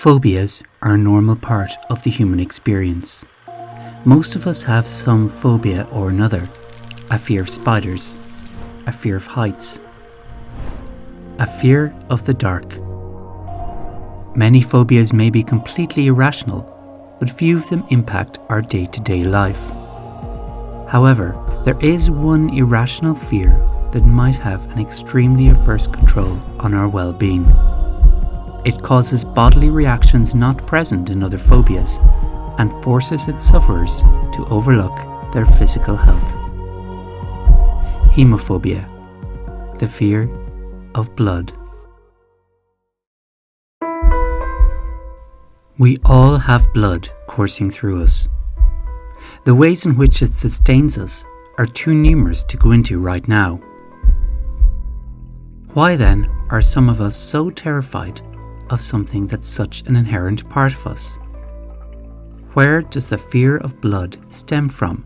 Phobias are a normal part of the human experience. Most of us have some phobia or another: a fear of spiders, a fear of heights, a fear of the dark. Many phobias may be completely irrational, but few of them impact our day-to-day life. However, there is one irrational fear that might have an extremely adverse control on our well-being. It causes bodily reactions not present in other phobias and forces its sufferers to overlook their physical health. Hemophobia, the fear of blood. We all have blood coursing through us. The ways in which it sustains us are too numerous to go into right now. Why then are some of us so terrified of something that's such an inherent part of us? Where does the fear of blood stem from,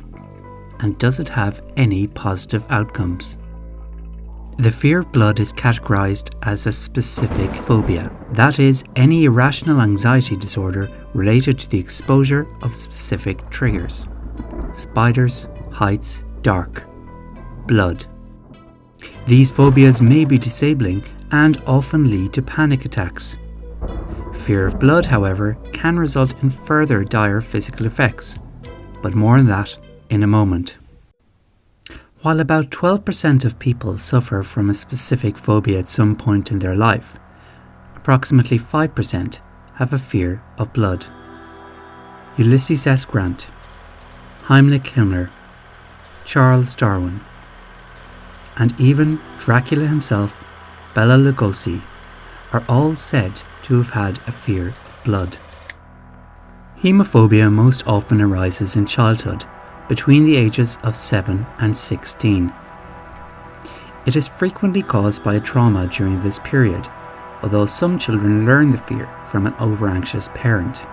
and does it have any positive outcomes? The fear of blood is categorized as a specific phobia, that is, any irrational anxiety disorder related to the exposure of specific triggers: spiders, heights, dark, blood. These phobias may be disabling and often lead to panic attacks. Fear of blood, however, can result in further dire physical effects, but more on that in a moment. While about 12% of people suffer from a specific phobia at some point in their life, approximately 5% have a fear of blood. Ulysses S. Grant, Heimlich Himmler, Charles Darwin, and even Dracula himself, Bela Lugosi, are all said to have had a fear of blood. Hemophobia most often arises in childhood, between the ages of 7 and 16. It is frequently caused by a trauma during this period, although some children learn the fear from an over-anxious parent.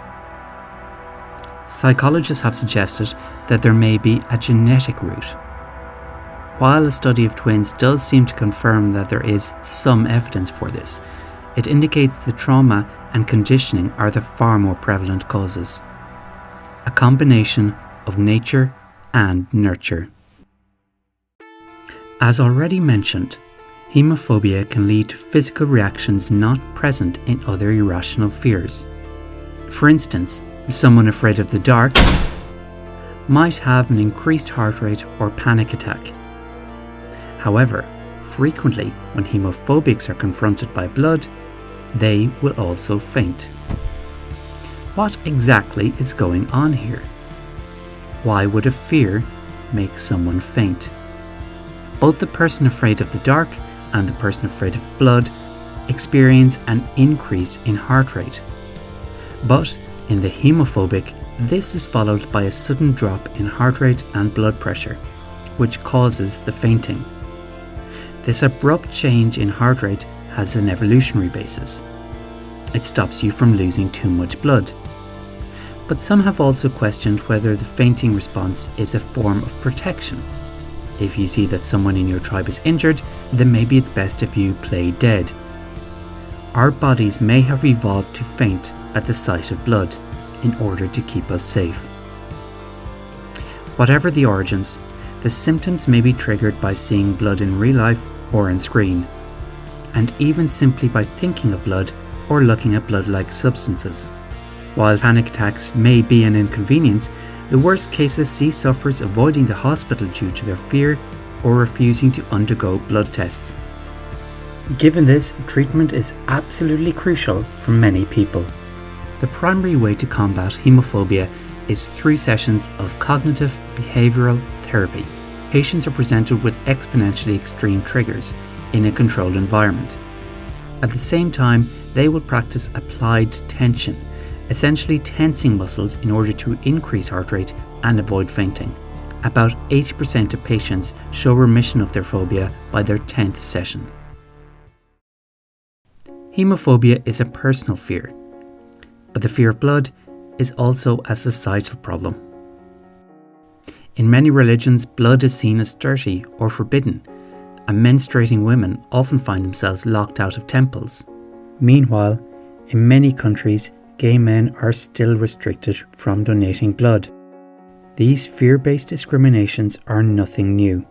Psychologists have suggested that there may be a genetic root. While a study of twins does seem to confirm that there is some evidence for this, it indicates that trauma and conditioning are the far more prevalent causes. A combination of nature and nurture. As already mentioned, hemophobia can lead to physical reactions not present in other irrational fears. For instance, someone afraid of the dark might have an increased heart rate or panic attack. However, frequently when hemophobics are confronted by blood, they will also faint. What exactly is going on here? Why would a fear make someone faint? Both the person afraid of the dark and the person afraid of blood experience an increase in heart rate. But in the hemophobic, this is followed by a sudden drop in heart rate and blood pressure, which causes the fainting. This abrupt change in heart rate has an evolutionary basis. It stops you from losing too much blood. But some have also questioned whether the fainting response is a form of protection. If you see that someone in your tribe is injured, then maybe it's best if you play dead. Our bodies may have evolved to faint at the sight of blood in order to keep us safe. Whatever the origins, the symptoms may be triggered by seeing blood in real life or on screen, and even simply by thinking of blood or looking at blood-like substances. While panic attacks may be an inconvenience, the worst cases see sufferers avoiding the hospital due to their fear or refusing to undergo blood tests. Given this, treatment is absolutely crucial for many people. The primary way to combat hemophobia is through sessions of cognitive behavioral therapy. Patients are presented with exponentially extreme triggers in a controlled environment. At the same time, they will practice applied tension, essentially tensing muscles in order to increase heart rate and avoid fainting. About 80% of patients show remission of their phobia by their 10th session. Hemophobia is a personal fear, but the fear of blood is also a societal problem. In many religions, blood is seen as dirty or forbidden, and menstruating women often find themselves locked out of temples. Meanwhile, in many countries, gay men are still restricted from donating blood. These fear-based discriminations are nothing new.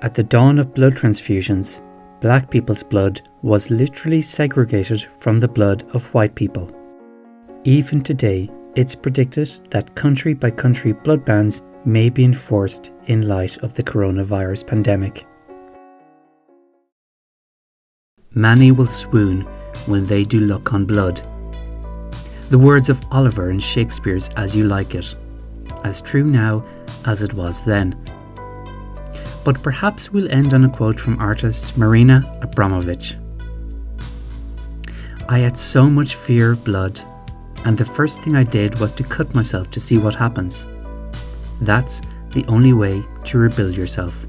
At the dawn of blood transfusions, black people's blood was literally segregated from the blood of white people. Even today, it's predicted that country-by-country blood bans may be enforced in light of the coronavirus pandemic. Many will swoon when they do look on blood. The words of Oliver in Shakespeare's As You Like It, as true now as it was then. But perhaps we'll end on a quote from artist Marina Abramovich. I had so much fear of blood, and the first thing I did was to cut myself to see what happens. That's the only way to rebuild yourself.